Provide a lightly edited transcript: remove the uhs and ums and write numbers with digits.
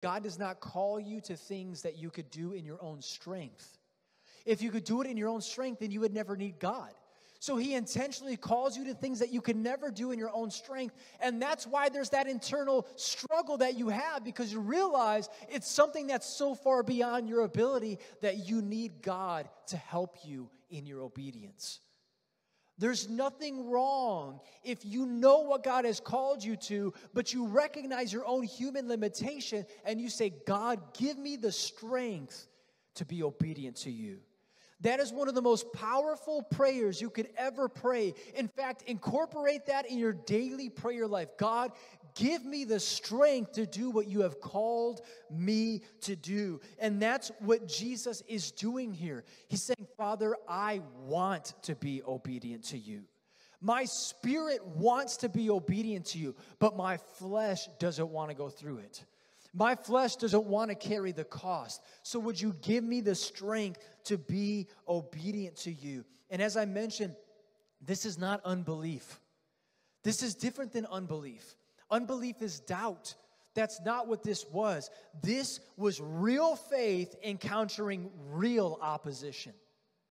God does not call you to things that you could do in your own strength. If you could do it in your own strength, then you would never need God. So he intentionally calls you to things that you can never do in your own strength. And that's why there's that internal struggle that you have, because you realize it's something that's so far beyond your ability that you need God to help you in your obedience. There's nothing wrong if you know what God has called you to, but you recognize your own human limitation and you say, God, give me the strength to be obedient to you. That is one of the most powerful prayers you could ever pray. In fact, incorporate that in your daily prayer life. God, give me the strength to do what you have called me to do. And that's what Jesus is doing here. He's saying, Father, I want to be obedient to you. My spirit wants to be obedient to you, but my flesh doesn't want to go through it. My flesh doesn't want to carry the cost. So would you give me the strength to be obedient to you? And as I mentioned, this is not unbelief. This is different than unbelief. Unbelief is doubt. That's not what this was. This was real faith encountering real opposition.